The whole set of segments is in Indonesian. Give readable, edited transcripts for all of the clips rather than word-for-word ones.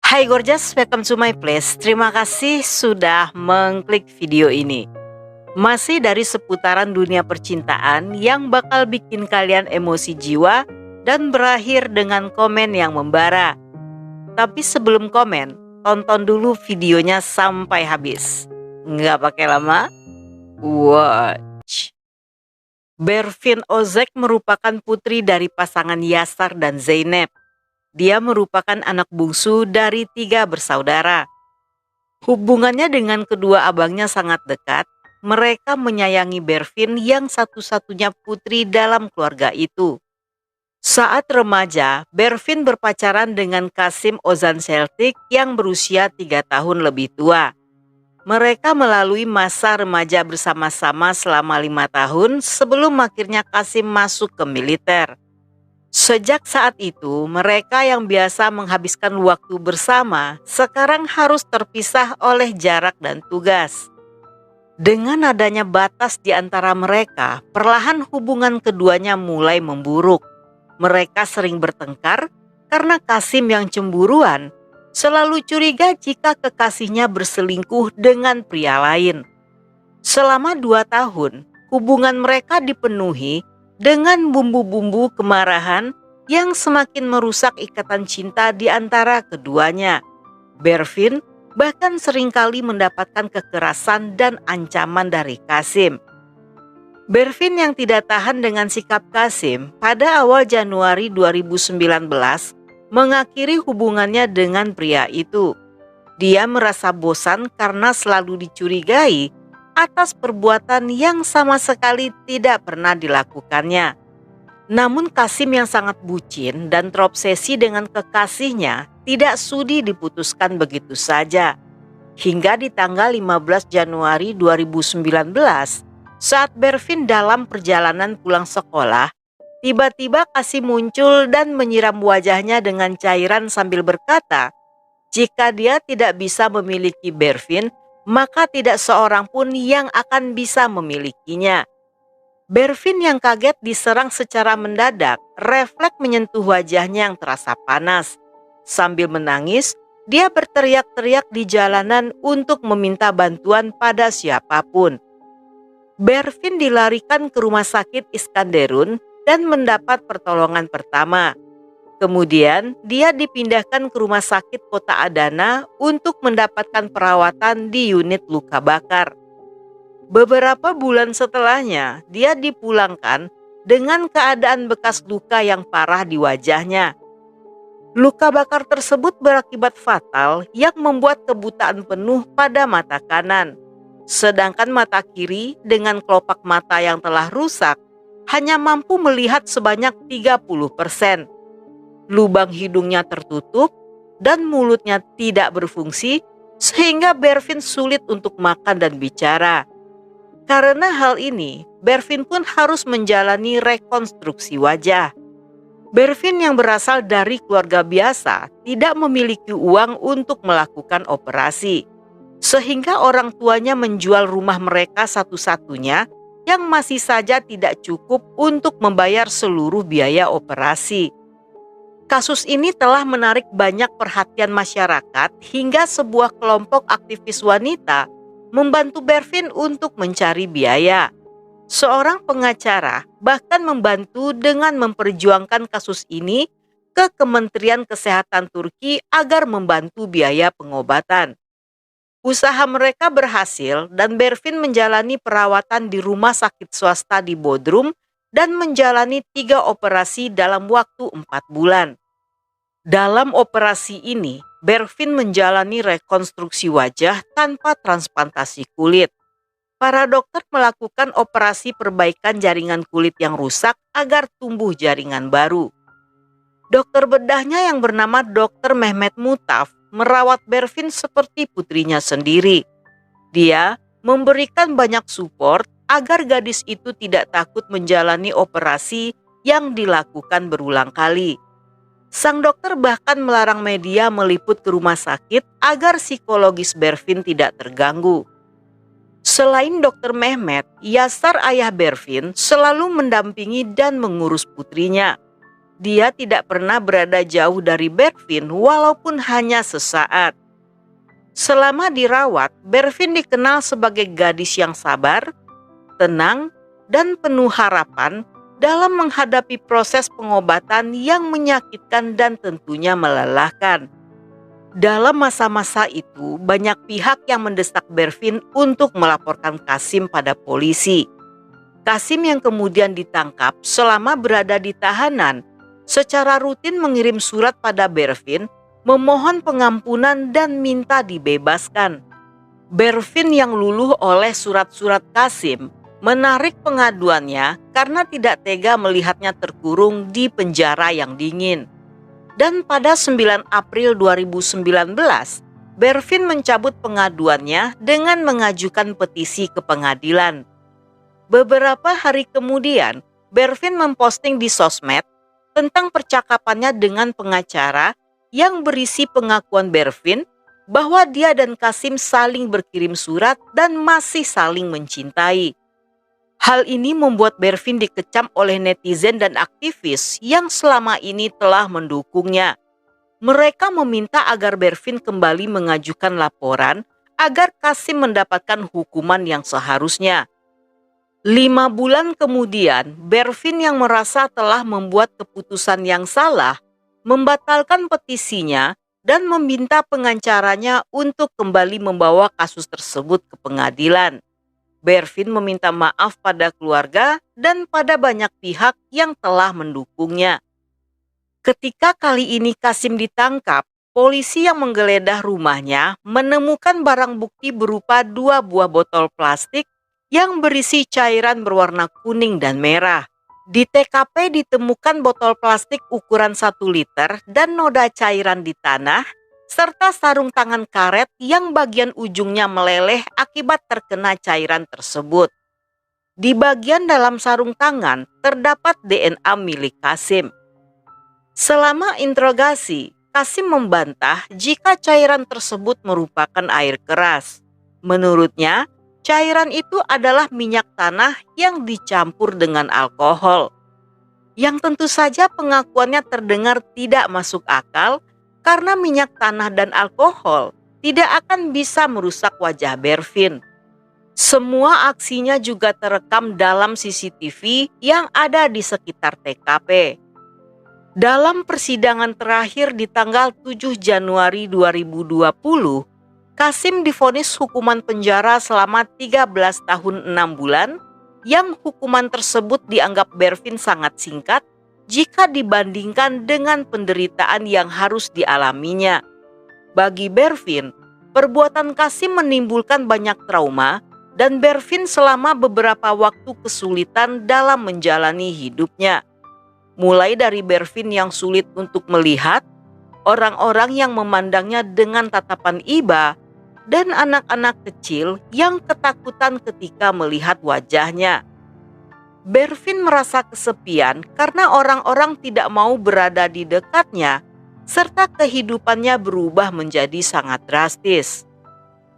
Hai Gorgeous, welcome to my place. Terima kasih sudah mengklik video ini. Masih dari seputaran dunia percintaan yang bakal bikin kalian emosi jiwa dan berakhir dengan komen yang membara. Tapi sebelum komen, tonton dulu videonya sampai habis. Nggak pakai lama? Watch. Berfin Ozek merupakan putri dari pasangan Yasar dan Zeynep. Dia merupakan anak bungsu dari 3 bersaudara. Hubungannya dengan kedua abangnya sangat dekat. Mereka menyayangi Berfin yang satu-satunya putri dalam keluarga itu. Saat remaja, Berfin berpacaran dengan Kasim Ozan Celtic yang berusia 3 tahun lebih tua. Mereka melalui masa remaja bersama-sama selama 5 tahun sebelum akhirnya Kasim masuk ke militer. Sejak saat itu, mereka yang biasa menghabiskan waktu bersama sekarang harus terpisah oleh jarak dan tugas. Dengan adanya batas di antara mereka, perlahan hubungan keduanya mulai memburuk. Mereka sering bertengkar karena Kasim yang cemburuan selalu curiga jika kekasihnya berselingkuh dengan pria lain. Selama 2 tahun, hubungan mereka dipenuhi dengan bumbu-bumbu kemarahan yang semakin merusak ikatan cinta di antara keduanya. Berfin bahkan seringkali mendapatkan kekerasan dan ancaman dari Kasim. Berfin yang tidak tahan dengan sikap Kasim pada awal Januari 2019 mengakhiri hubungannya dengan pria itu. Dia merasa bosan karena selalu dicurigai atas perbuatan yang sama sekali tidak pernah dilakukannya. Namun Kasim yang sangat bucin dan terobsesi dengan kekasihnya tidak sudi diputuskan begitu saja. Hingga di tanggal 15 Januari 2019, saat Berfin dalam perjalanan pulang sekolah, tiba-tiba Kasim muncul dan menyiram wajahnya dengan cairan sambil berkata, jika dia tidak bisa memiliki Berfin, maka tidak seorang pun yang akan bisa memilikinya. Berfin yang kaget diserang secara mendadak, refleks menyentuh wajahnya yang terasa panas. Sambil menangis, dia berteriak-teriak di jalanan untuk meminta bantuan pada siapapun. Berfin dilarikan ke rumah sakit Iskanderun dan mendapat pertolongan pertama. Kemudian dia dipindahkan ke rumah sakit Kota Adana untuk mendapatkan perawatan di unit luka bakar. Beberapa bulan setelahnya, dia dipulangkan dengan keadaan bekas luka yang parah di wajahnya. Luka bakar tersebut berakibat fatal yang membuat kebutaan penuh pada mata kanan. Sedangkan mata kiri dengan kelopak mata yang telah rusak hanya mampu melihat sebanyak 30%. Lubang hidungnya tertutup dan mulutnya tidak berfungsi sehingga Berfin sulit untuk makan dan bicara. Karena hal ini, Berfin pun harus menjalani rekonstruksi wajah. Berfin yang berasal dari keluarga biasa tidak memiliki uang untuk melakukan operasi. Sehingga orang tuanya menjual rumah mereka satu-satunya yang masih saja tidak cukup untuk membayar seluruh biaya operasi. Kasus ini telah menarik banyak perhatian masyarakat hingga sebuah kelompok aktivis wanita membantu Berfin untuk mencari biaya. Seorang pengacara bahkan membantu dengan memperjuangkan kasus ini ke Kementerian Kesehatan Turki agar membantu biaya pengobatan. Usaha mereka berhasil dan Berfin menjalani perawatan di rumah sakit swasta di Bodrum dan menjalani 3 operasi dalam waktu 4 bulan. Dalam operasi ini, Berfin menjalani rekonstruksi wajah tanpa transplantasi kulit. Para dokter melakukan operasi perbaikan jaringan kulit yang rusak agar tumbuh jaringan baru. Dokter bedahnya yang bernama Dr. Mehmet Mutaf merawat Berfin seperti putrinya sendiri. Dia memberikan banyak support agar gadis itu tidak takut menjalani operasi yang dilakukan berulang kali. Sang dokter bahkan melarang media meliput ke rumah sakit agar psikologis Berfin tidak terganggu. Selain dokter Mehmet, Yasar ayah Berfin selalu mendampingi dan mengurus putrinya. Dia tidak pernah berada jauh dari Bervin walaupun hanya sesaat. Selama dirawat, Bervin dikenal sebagai gadis yang sabar, tenang, dan penuh harapan dalam menghadapi proses pengobatan yang menyakitkan dan tentunya melelahkan. Dalam masa-masa itu, banyak pihak yang mendesak Bervin untuk melaporkan Qasim pada polisi. Qasim yang kemudian ditangkap selama berada di tahanan, secara rutin mengirim surat pada Bervin, memohon pengampunan dan minta dibebaskan. Bervin yang luluh oleh surat-surat Qasim menarik pengaduannya karena tidak tega melihatnya terkurung di penjara yang dingin. Dan pada 9 April 2019, Bervin mencabut pengaduannya dengan mengajukan petisi ke pengadilan. Beberapa hari kemudian, Bervin memposting di sosmed tentang percakapannya dengan pengacara yang berisi pengakuan Bervin bahwa dia dan Qasim saling berkirim surat dan masih saling mencintai. Hal ini membuat Bervin dikecam oleh netizen dan aktivis yang selama ini telah mendukungnya. Mereka meminta agar Bervin kembali mengajukan laporan agar Qasim mendapatkan hukuman yang seharusnya. 5 bulan kemudian, Bervin yang merasa telah membuat keputusan yang salah, membatalkan petisinya dan meminta pengacaranya untuk kembali membawa kasus tersebut ke pengadilan. Bervin meminta maaf pada keluarga dan pada banyak pihak yang telah mendukungnya. Ketika kali ini Qasim ditangkap, polisi yang menggeledah rumahnya menemukan barang bukti berupa 2 buah botol plastik yang berisi cairan berwarna kuning dan merah. Di TKP ditemukan botol plastik ukuran 1 liter dan noda cairan di tanah, serta sarung tangan karet yang bagian ujungnya meleleh akibat terkena cairan tersebut. Di bagian dalam sarung tangan terdapat DNA milik Qasim. Selama interogasi, Qasim membantah jika cairan tersebut merupakan air keras. Menurutnya, cairan itu adalah minyak tanah yang dicampur dengan alkohol. Yang tentu saja pengakuannya terdengar tidak masuk akal karena minyak tanah dan alkohol tidak akan bisa merusak wajah Bervin. Semua aksinya juga terekam dalam CCTV yang ada di sekitar TKP. Dalam persidangan terakhir di tanggal 7 Januari 2020, Qasim divonis hukuman penjara selama 13 tahun 6 bulan, yang hukuman tersebut dianggap Bervin sangat singkat jika dibandingkan dengan penderitaan yang harus dialaminya. Bagi Bervin, perbuatan Qasim menimbulkan banyak trauma dan Bervin selama beberapa waktu kesulitan dalam menjalani hidupnya. Mulai dari Bervin yang sulit untuk melihat, orang-orang yang memandangnya dengan tatapan iba, dan anak-anak kecil yang ketakutan ketika melihat wajahnya. Bervin merasa kesepian karena orang-orang tidak mau berada di dekatnya, serta kehidupannya berubah menjadi sangat drastis.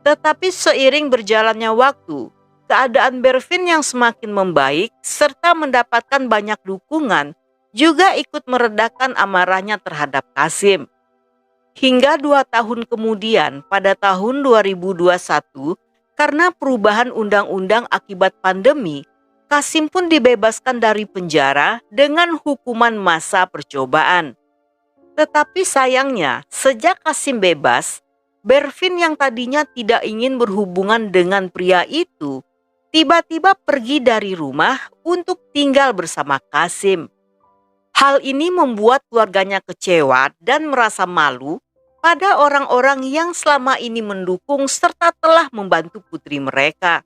Tetapi seiring berjalannya waktu, keadaan Bervin yang semakin membaik serta mendapatkan banyak dukungan juga ikut meredakan amarahnya terhadap Qasim. Hingga 2 tahun kemudian, pada tahun 2021, karena perubahan undang-undang akibat pandemi, Qasim pun dibebaskan dari penjara dengan hukuman masa percobaan. Tetapi sayangnya, sejak Qasim bebas, Bervin yang tadinya tidak ingin berhubungan dengan pria itu, tiba-tiba pergi dari rumah untuk tinggal bersama Qasim. Hal ini membuat keluarganya kecewa dan merasa malu pada orang-orang yang selama ini mendukung serta telah membantu putri mereka.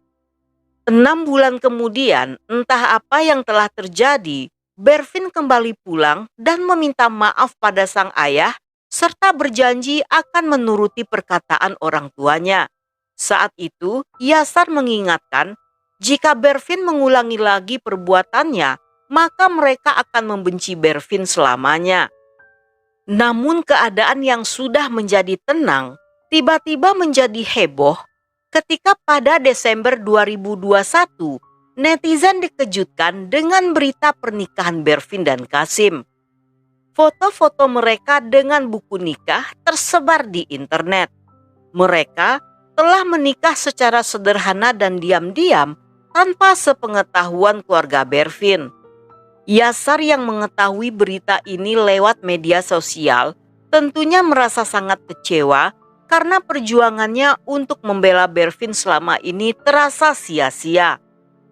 6 bulan kemudian, entah apa yang telah terjadi, Bervin kembali pulang dan meminta maaf pada sang ayah serta berjanji akan menuruti perkataan orang tuanya. Saat itu, Yasar mengingatkan jika Bervin mengulangi lagi perbuatannya, maka mereka akan membenci Bervin selamanya. Namun keadaan yang sudah menjadi tenang, tiba-tiba menjadi heboh ketika pada Desember 2021, netizen dikejutkan dengan berita pernikahan Bervin dan Qasim. Foto-foto mereka dengan buku nikah tersebar di internet. Mereka telah menikah secara sederhana dan diam-diam tanpa sepengetahuan keluarga Bervin. Yasar yang mengetahui berita ini lewat media sosial tentunya merasa sangat kecewa karena perjuangannya untuk membela Bervin selama ini terasa sia-sia.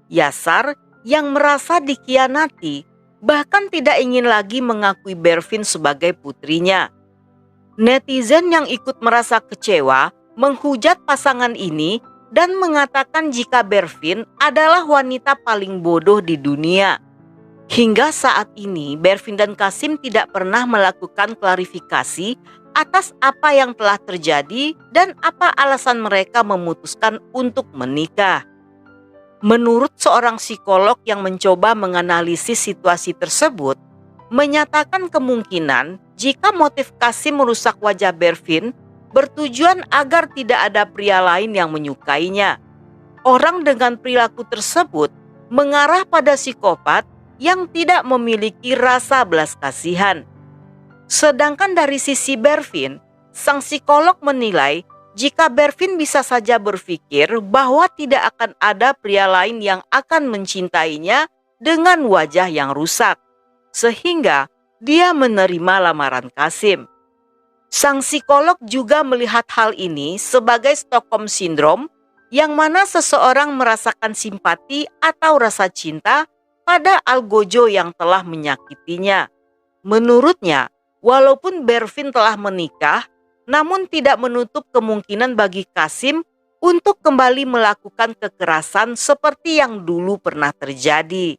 Yasar yang merasa dikhianati bahkan tidak ingin lagi mengakui Bervin sebagai putrinya. Netizen yang ikut merasa kecewa menghujat pasangan ini dan mengatakan jika Bervin adalah wanita paling bodoh di dunia. Hingga saat ini, Bervin dan Qasim tidak pernah melakukan klarifikasi atas apa yang telah terjadi dan apa alasan mereka memutuskan untuk menikah. Menurut seorang psikolog yang mencoba menganalisis situasi tersebut, menyatakan kemungkinan jika motif Qasim merusak wajah Bervin bertujuan agar tidak ada pria lain yang menyukainya. Orang dengan perilaku tersebut mengarah pada psikopat yang tidak memiliki rasa belas kasihan. Sedangkan dari sisi Bervin, sang psikolog menilai jika Bervin bisa saja berpikir bahwa tidak akan ada pria lain yang akan mencintainya dengan wajah yang rusak, sehingga dia menerima lamaran Qasim. Sang psikolog juga melihat hal ini sebagai Stockholm Syndrome, yang mana seseorang merasakan simpati atau rasa cinta pada algojo yang telah menyakitinya. Menurutnya, walaupun Bervin telah menikah, namun tidak menutup kemungkinan bagi Qasim untuk kembali melakukan kekerasan seperti yang dulu pernah terjadi.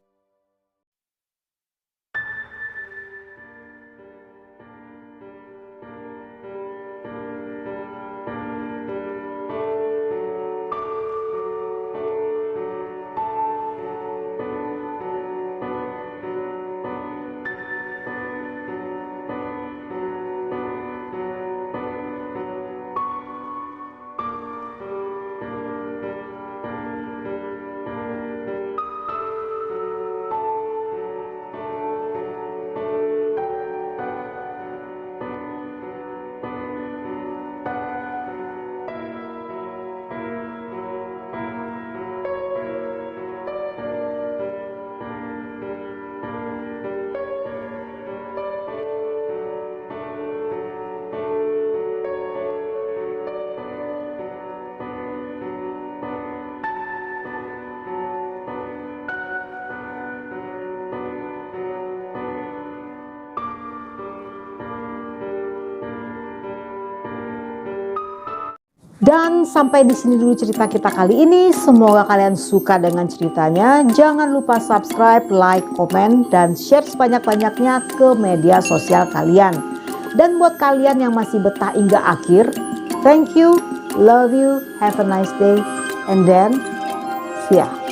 Dan sampai di sini dulu cerita kita kali ini. Semoga kalian suka dengan ceritanya. Jangan lupa subscribe, like, komen, dan share sebanyak-banyaknya ke media sosial kalian. Dan buat kalian yang masih betah hingga akhir, thank you, love you, have a nice day, and then see ya.